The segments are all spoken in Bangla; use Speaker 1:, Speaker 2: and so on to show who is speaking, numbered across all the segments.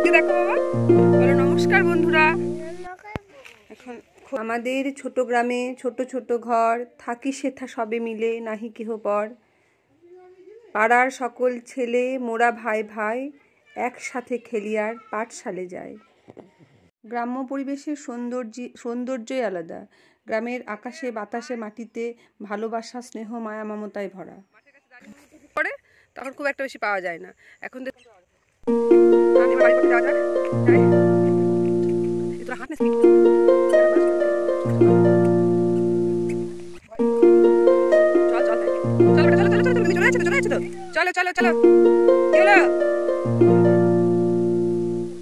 Speaker 1: এদিকে দেখো বাবা, বলো নমস্কার বন্ধুরা। এখন আমাদের ছোট গ্রামে ছোট ছোট ঘর, থাকি সেথা সবে মিলে নাহি কেহ পর। পাড়ার সকল ছেলে মোরা ভাই ভাই, একসাথে খেলিয়ার পাঠশালে যায়। গ্রাম্য পরিবেশের সৌন্দর্যই আলাদা। গ্রামের আকাশে বাতাসে মাটিতে ভালোবাসা, স্নেহ, মায়া মমতায় ভরা। পরে তখন খুব একটা বেশি পাওয়া যায় না। এখন চলো চলো চলো, কি হলো?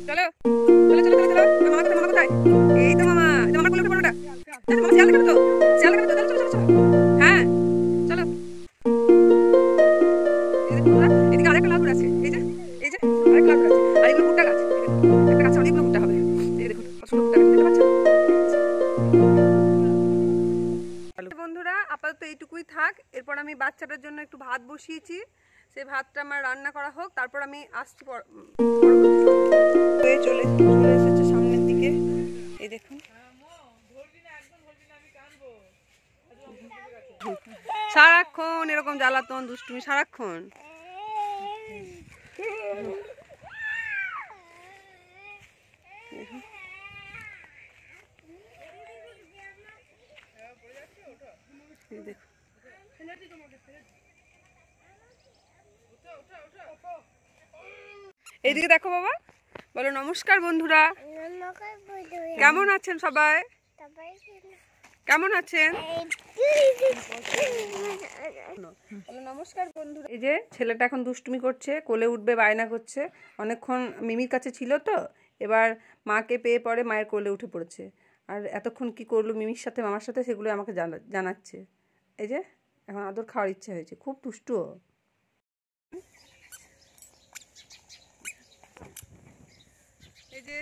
Speaker 1: চলো চলো চলো চলো চলো, মামা কোথায়, মামা কোথায়? এই তো মামা, এটা মামা কোলে উঠে পড়োটা। মামা শিয়াল দেখাবে তো, শিয়াল দেখাবে তো, চলো চলো চলো। হ্যাঁ চলো। এদিকে আরেকটা লাল আছে, এই যে এই যে আরেকটা লাল আছে, আর এগুলো ভুট্টা গাছ। একটা গাছে অনেকগুলো ভুট্টা হবে। এই দেখুন কত সুন্দর ভুট্টা গাছ, দেখতে পাচ্ছেন? বন্ধুরা আপাতত এইটুকুই থাক। এরপর আমি বাচ্চাটার জন্য একটু ভাত বসিয়েছি, সেই ভাতটা আমার রান্না করা হোক, তারপর আমি আসছি চলে এসেছে সামনের দিকে। এই দেখুন সারাক্ষণ এরকম জ্বালাতন দুষ্টুমি সারাক্ষণ। এইদিকে দেখো বাবা, বলো নমস্কার বন্ধুরা। কেমন আছেন সবাই? কেমন আছেন? নমস্কার বন্ধুরা। এই যে ছেলেটা এখন দুষ্টুমি করছে, কোলে উঠবে বায়না করছে। অনেকক্ষণ মিমির কাছে ছিল তো, এবার মাকে পেয়ে পরে মায়ের কোলে উঠে পড়েছে। আর এতক্ষণ কি করলো মিমির সাথে মামার সাথে, সেগুলো আমাকে জানাচ্ছে। এই যে এখন আদর খাওয়ার ইচ্ছে হয়েছে, খুব দুষ্টু। এই যে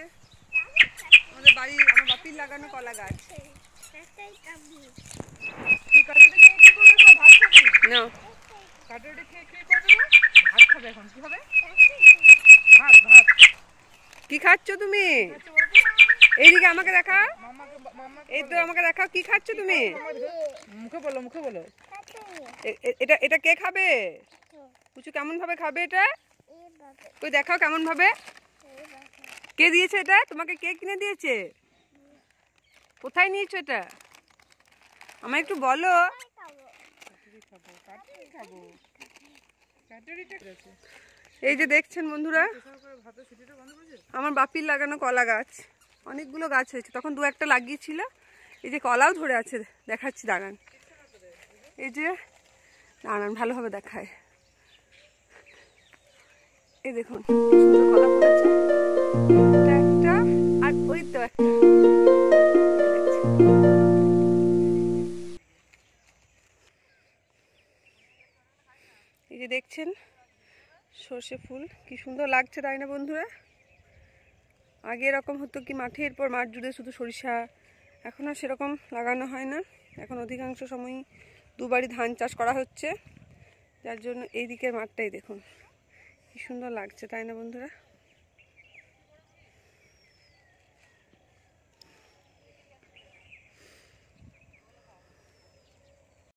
Speaker 1: আমাদের বাড়ির, আমার বাপির লাগানো কলা গাছ। কি খাচ্ছ তুমি? এইদিকে আমাকে দেখাও, এই তো আমাকে দেখাও, কি খাচ্ছ তুমি? মুখে বলো, মুখে বলো। এটা এটা কে খাবে? কিছু কেমন ভাবে খাবে এটা? তুই দেখাও কেমন ভাবে। কে দিয়েছে এটা তোমাকে? কে কিনে দিয়েছে? কোথায় নিয়েছো এটা? আমায় একটু বলো। এই যে দেখছেন বন্ধুরা, আমার বাপির লাগানো কলা গাছ, অনেকগুলো গাছ হয়েছে, তখন দু একটা লাগিয়েছিল। এই যে কলাও ধরে আছে, দেখাচ্ছি দাঁড়ান। এই যে দাঁড়ান, ভালোভাবে দেখায়। এই দেখুন সুন্দর কলা ফুটেছে, একটা আর ওই তো একটা। এই যে দেখছেন সর্ষে ফুল, কি সুন্দর লাগছে তাই না বন্ধুরা? আগে এরকম হতো কি, মাঠের পর মাঠ জুড়ে শুধু সরিষা, এখন আর সেরকম লাগানো হয় না। এখন অধিকাংশ সময়ই দুবারই ধান চাষ করা হচ্ছে, যার জন্য এই দিকের মাঠটাই দেখুন কি সুন্দর লাগছে তাই না বন্ধুরা?